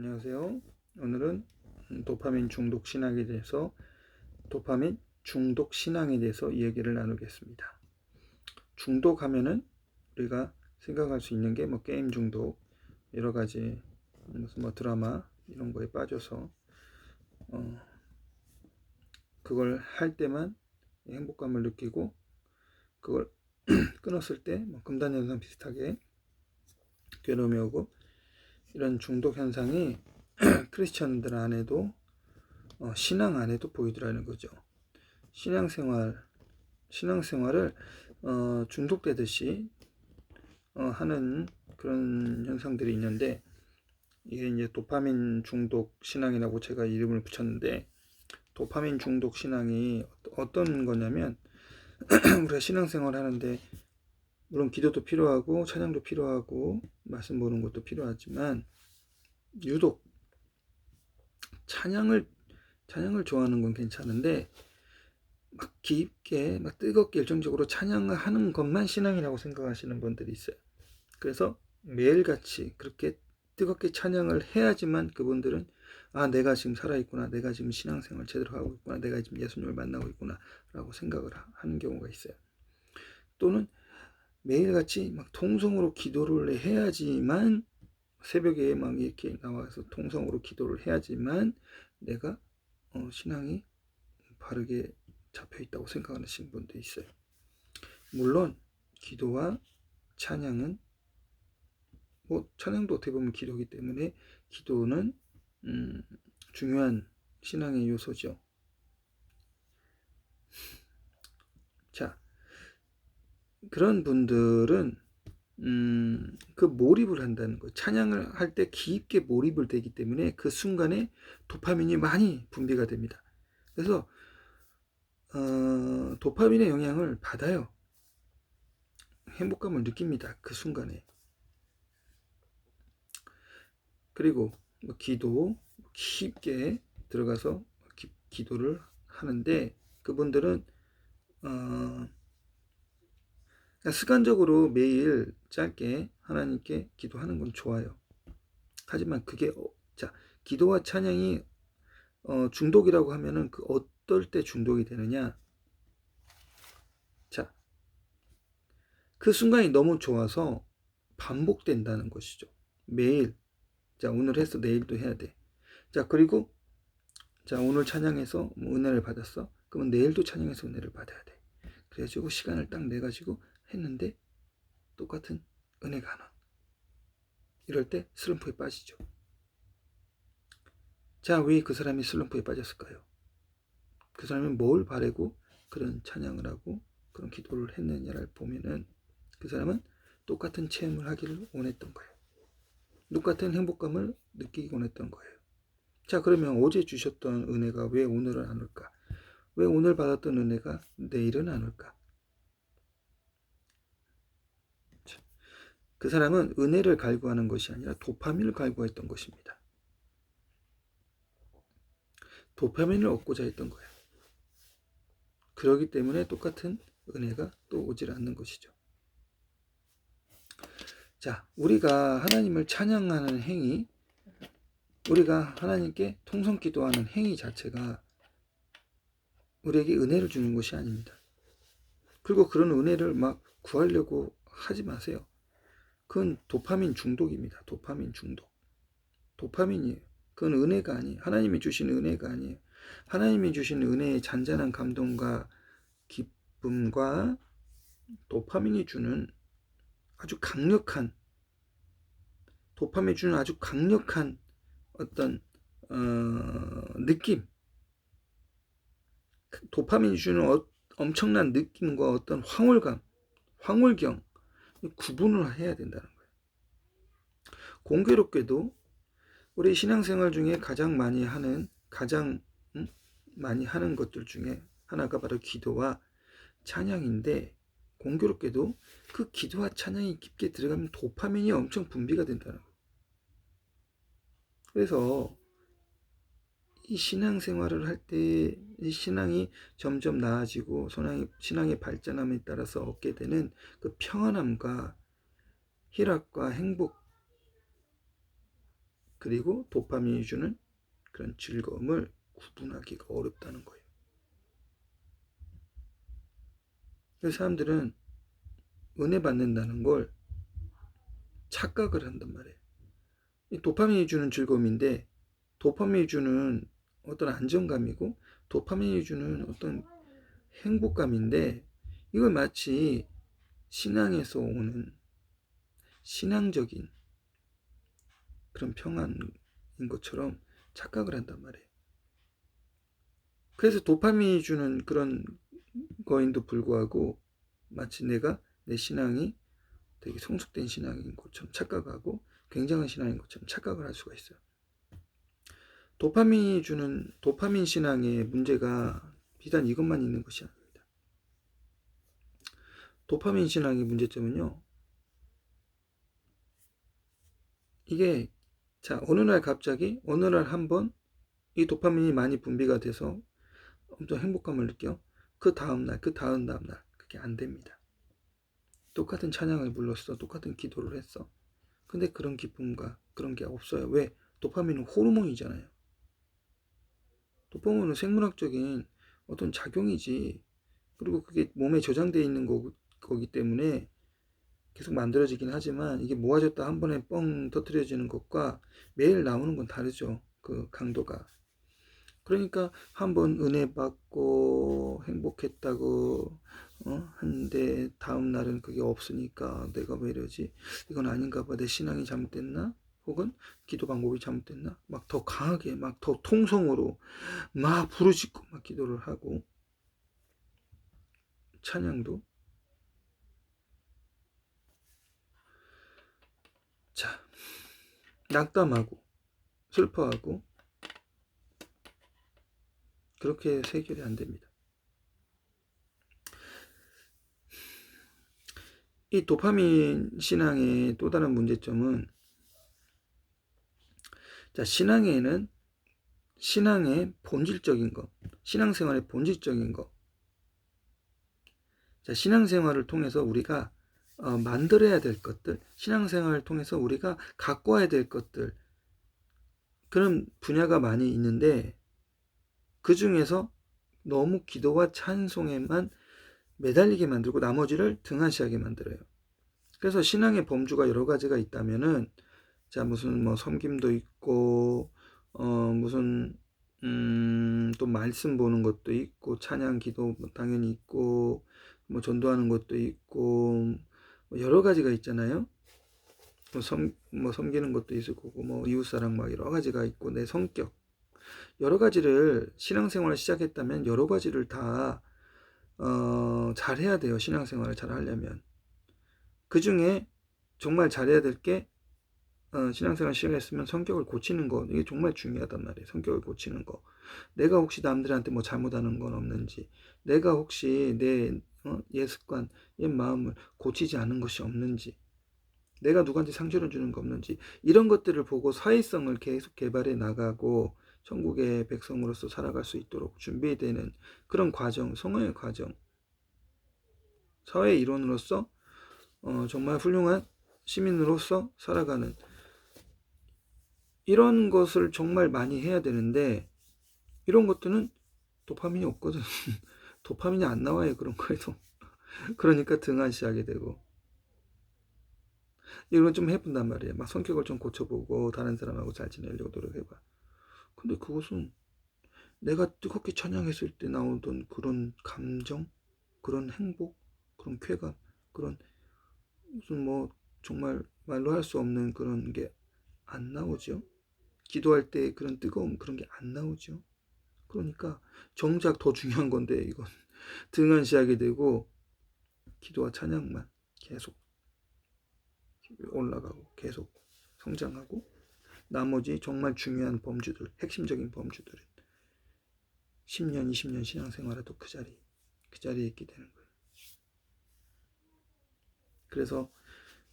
안녕하세요. 오늘은 도파민 중독 신앙에 대해서 이야기를 나누겠습니다. 중독하면은 우리가 생각할 수 있는 게 게임 중독, 여러 가지 무슨 드라마 이런 거에 빠져서 그걸 할 때만 행복감을 느끼고, 그걸 끊었을 때 금단 현상 비슷하게 괴로움이 오고, 이런 중독 현상이 크리스천들 안에도 신앙 안에도 보이더라는 거죠. 신앙생활을 중독되듯이 하는 그런 현상들이 있는데, 이게 이제 도파민 중독 신앙이라고 제가 이름을 붙였는데, 도파민 중독 신앙이 어떤 거냐면 우리가 신앙생활 하는데 물론 기도도 필요하고 찬양도 필요하고 말씀 보는 것도 필요하지만, 유독 찬양을 좋아하는 건 괜찮은데 깊게 뜨겁게 열정적으로 찬양을 하는 것만 신앙이라고 생각하시는 분들이 있어요. 그래서 매일같이 그렇게 뜨겁게 찬양을 해야지만 그분들은 내가 지금 살아있구나, 내가 지금 신앙생활 제대로 하고 있구나, 내가 지금 예수님을 만나고 있구나 라고 생각을 하는 경우가 있어요. 또는 매일같이 통성으로 기도를 해야지만, 새벽에 이렇게 나와서 통성으로 기도를 해야지만 내가 신앙이 바르게 잡혀 있다고 생각하시는 분도 있어요. 물론 기도와 찬양은 찬양도 어떻게 보면 기도이기 때문에 기도는 중요한 신앙의 요소죠. 자, 그런 분들은 그 몰입을 한다는 거예요. 찬양을 할 때 깊게 몰입을 되기 때문에 그 순간에 도파민이 많이 분비가 됩니다. 그래서 도파민의 영향을 받아요. 행복감을 느낍니다. 그 순간에. 그리고 기도 깊게 들어가서 기도를 하는데, 그분들은 습관적으로 매일 짧게 하나님께 기도하는 건 좋아요. 하지만 그게 기도와 찬양이 중독이라고 하면은 어떨 때 중독이 되느냐? 그 순간이 너무 좋아서 반복된다는 것이죠. 매일 오늘 했어, 내일도 해야 돼. 그리고 오늘 찬양해서 은혜를 받았어. 그러면 내일도 찬양해서 은혜를 받아야 돼. 그래가지고 시간을 딱 내가지고 했는데 똑같은 은혜가 안 와. 이럴 때 슬럼프에 빠지죠. 왜 그 사람이 슬럼프에 빠졌을까요? 그 사람이 뭘 바라고 그런 찬양을 하고 그런 기도를 했느냐를 보면은, 그 사람은 똑같은 체험을 하기를 원했던 거예요. 똑같은 행복감을 느끼기 원했던 거예요. 그러면 어제 주셨던 은혜가 왜 오늘은 안 올까? 왜 오늘 받았던 은혜가 내일은 안 올까? 그 사람은 은혜를 갈구하는 것이 아니라 도파민을 갈구했던 것입니다. 도파민을 얻고자 했던 거예요. 그렇기 때문에 똑같은 은혜가 또 오질 않는 것이죠. 우리가 하나님을 찬양하는 행위, 우리가 하나님께 통성 기도하는 행위 자체가 우리에게 은혜를 주는 것이 아닙니다. 그리고 그런 은혜를 구하려고 하지 마세요. 그건 도파민 중독입니다. 도파민 중독. 도파민이에요. 그건 은혜가 아니에요. 하나님이 주신 은혜가 아니에요. 하나님이 주신 은혜의 잔잔한 감동과 기쁨과 도파민이 주는 아주 강력한, 도파민이 주는 아주 강력한 어떤 느낌, 도파민이 주는 엄청난 느낌과 어떤 황홀감, 황홀경, 구분을 해야 된다는 거예요. 공교롭게도 우리 신앙생활 중에 가장 많이 하는 것들 중에 하나가 바로 기도와 찬양인데, 공교롭게도 그 기도와 찬양이 깊게 들어가면 도파민이 엄청 분비가 된다는 거예요. 그래서 이 신앙생활을 할 때 이 신앙이 점점 나아지고 신앙의 발전함에 따라서 얻게 되는 그 평안함과 희락과 행복, 그리고 도파민이 주는 그런 즐거움을 구분하기가 어렵다는 거예요. 그래서 사람들은 은혜 받는다는 걸 착각을 한단 말이에요. 이 도파민이 주는 즐거움인데, 도파민이 주는 어떤 안정감이고, 도파민이 주는 어떤 행복감인데, 이걸 마치 신앙에서 오는 신앙적인 그런 평안인 것처럼 착각을 한단 말이에요. 그래서 도파민이 주는 그런 거인도 불구하고 마치 내가 내 신앙이 되게 성숙된 신앙인 것처럼 착각하고 굉장한 신앙인 것처럼 착각을 할 수가 있어요. 도파민이 주는 도파민 신앙의 문제가 비단 이것만 있는 것이 아닙니다. 도파민 신앙의 문제점은요, 이게 어느 날 갑자기 어느 날 한번 이 도파민이 많이 분비가 돼서 엄청 행복감을 느껴. 그 다음날 그 다음 다음날 그게 안 됩니다. 똑같은 찬양을 불렀어, 똑같은 기도를 했어. 근데 그런 기쁨과 그런 게 없어요. 왜? 도파민은 호르몬이잖아요. 도파민은 생물학적인 어떤 작용이지. 그리고 그게 몸에 저장되어 있는 거기 때문에 계속 만들어지긴 하지만, 이게 모아졌다 한 번에 뻥 터뜨려지는 것과 매일 나오는 건 다르죠. 그 강도가. 그러니까 한번 은혜 받고 행복했다고 한데 다음 날은 그게 없으니까 내가 왜 이러지? 이건 아닌가 봐. 내 신앙이 잘못됐나? 혹은 기도 방법이 잘못됐나? 막 더 강하게, 막 더 통성으로 막 부르짖고 막 기도를 하고, 찬양도 자 낙담하고 슬퍼하고, 그렇게 해서 해결이 안 됩니다. 이 도파민 신앙의 또 다른 문제점은, 신앙에는 신앙의 본질적인 것, 신앙생활의 본질적인 것, 신앙생활을 통해서 우리가 만들어야 될 것들, 신앙생활을 통해서 우리가 갖고 와야 될 것들, 그런 분야가 많이 있는데, 그 중에서 너무 기도와 찬송에만 매달리게 만들고 나머지를 등한시하게 만들어요. 그래서 신앙의 범주가 여러 가지가 있다면은, 무슨 뭐 섬김도 있고, 무슨 또 말씀 보는 것도 있고, 찬양 기도 당연히 있고, 뭐 전도하는 것도 있고, 뭐 여러 가지가 있잖아요. 뭐 섬기는 것도 있을 거고, 뭐 이웃사랑 막 여러 가지가 있고, 내 성격 여러 가지를, 신앙생활을 시작했다면 여러 가지를 다 잘해야 돼요. 신앙생활을 잘 하려면. 그 중에 정말 잘해야 될 게, 신앙생활 시작했으면 성격을 고치는 거, 이게 정말 중요하단 말이에요. 성격을 고치는 거. 내가 혹시 남들한테 뭐 잘못하는 건 없는지, 내가 혹시 내 옛 습관, 옛 마음을 고치지 않은 것이 없는지, 내가 누구한테 상처를 주는 거 없는지, 이런 것들을 보고 사회성을 계속 개발해 나가고 천국의 백성으로서 살아갈 수 있도록 준비되는 그런 과정, 성화의 과정, 사회 일원으로서 정말 훌륭한 시민으로서 살아가는 이런 것을 정말 많이 해야 되는데, 이런 것들은 도파민이 없거든. 도파민이 안 나와요, 그런 거에도. 그러니까 등한시하게 되고. 이런 좀 해본단 말이에요. 막 성격을 좀 고쳐보고 다른 사람하고 잘 지내려고 노력해봐. 근데 그것은 내가 뜨겁게 찬양했을 때 나오던 그런 감정, 그런 행복, 그런 쾌감, 그런 무슨 뭐 정말 말로 할 수 없는 그런 게 안 나오죠. 기도할 때 그런 뜨거움, 그런 게 안 나오죠. 그러니까 정작 더 중요한 건데, 이건 등한시하게 되고 기도와 찬양만 계속 올라가고 계속 성장하고, 나머지 정말 중요한 범주들, 핵심적인 범주들은 10년, 20년 신앙생활에도 그 자리에 있게 되는 거예요. 그래서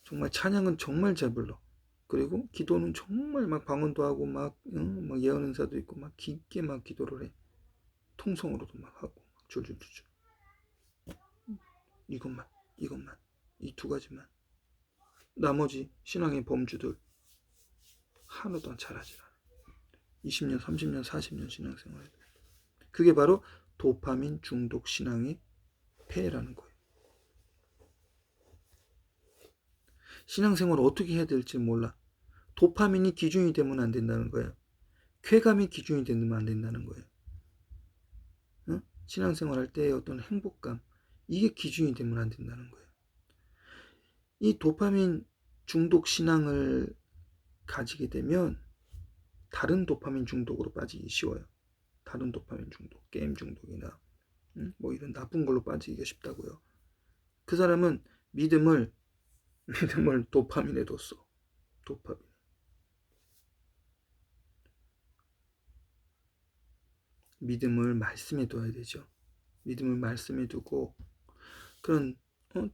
정말 찬양은 정말 잘 불러. 그리고 기도는 정말 막 방언도 하고 막 예언 은사도 있고 막 깊게 막 기도를 해. 통성으로도 막 하고 막 줄줄줄줄. 이것만 이 두 가지만. 나머지 신앙의 범주들 하나도 안 잘하지 않아. 20년, 30년, 40년 신앙생활. 그게 바로 도파민 중독 신앙의 폐해라는 거예요. 신앙생활 어떻게 해야 될지 몰라. 도파민이 기준이 되면 안 된다는 거예요. 쾌감이 기준이 되면 안 된다는 거예요. 응? 신앙생활 할 때의 어떤 행복감, 이게 기준이 되면 안 된다는 거예요. 이 도파민 중독 신앙을 가지게 되면 다른 도파민 중독으로 빠지기 쉬워요. 다른 도파민 중독, 게임 중독이나 뭐 이런 나쁜 걸로 빠지기가 쉽다고요. 그 사람은 믿음을 도파민에 뒀어. 도파민. 믿음을 말씀에 둬야 되죠. 믿음을 말씀에 두고 그런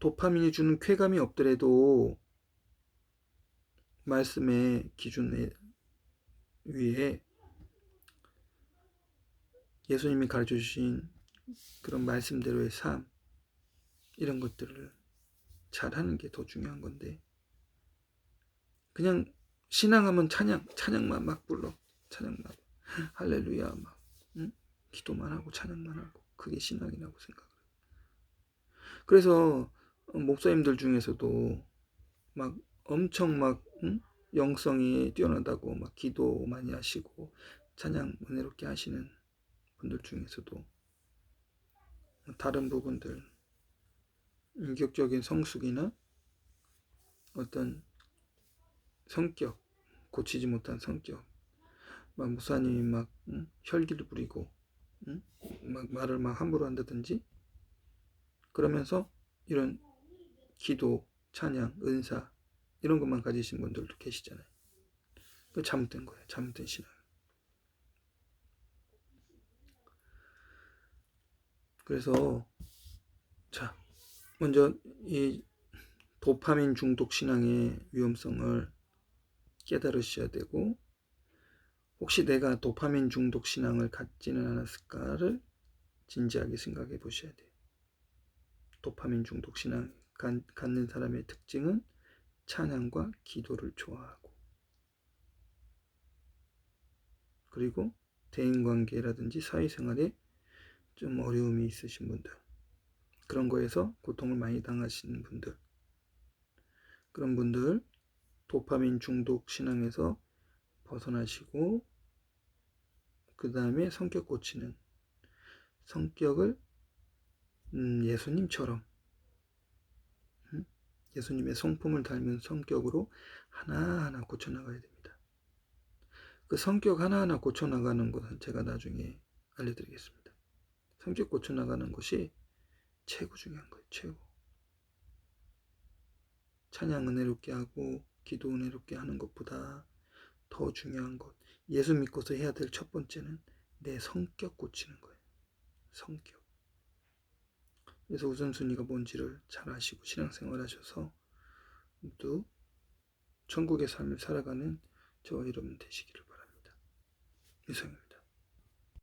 도파민이 주는 쾌감이 없더라도 말씀의 기준 위에 예수님이 가르쳐 주신 그런 말씀대로의 삶, 이런 것들을 잘하는 게 더 중요한 건데, 그냥 신앙하면 찬양만 막 불러. 찬양만 할렐루야 막 기도만 하고 찬양만 하고, 그게 신앙이라고 생각을 해요. 그래서 목사님들 중에서도 막 엄청 막 영성이 뛰어나다고 막 기도 많이 하시고 찬양 은혜롭게 하시는 분들 중에서도 다른 부분들, 인격적인 성숙이나 어떤 성격, 고치지 못한 성격, 막 목사님이 막 혈기를 부리고 막 말을 막 함부로 한다든지, 그러면서 이런 기도, 찬양, 은사 이런 것만 가지신 분들도 계시잖아요. 그 잘못된 거예요. 잘못된 신앙. 그래서 자, 먼저 이 도파민 중독 신앙의 위험성을 깨달으셔야 되고, 혹시 내가 도파민 중독 신앙을 갖지는 않았을까를 진지하게 생각해 보셔야 돼요. 도파민 중독 신앙 갖는 사람의 특징은 찬양과 기도를 좋아하고, 그리고 대인관계라든지 사회생활에 좀 어려움이 있으신 분들, 그런 거에서 고통을 많이 당하시는 분들, 그런 분들 도파민 중독 신앙에서 벗어나시고, 그 다음에 성격 고치는, 성격을 예수님처럼 예수님의 성품을 닮은 성격으로 하나하나 고쳐나가야 됩니다. 그 성격 하나하나 고쳐나가는 것은 제가 나중에 알려드리겠습니다. 성격 고쳐나가는 것이 최고 중요한 거예요. 최고. 찬양 은혜롭게 하고 기도 은혜롭게 하는 것보다 더 중요한 것, 예수 믿고서 해야 될 첫 번째는 내 성격 고치는 거예요. 성격. 그래서 우선순위가 뭔지를 잘 아시고 신앙생활 하셔서 모두 천국의 삶을 살아가는 저와 여러분 되시기를 바랍니다. 이상입니다.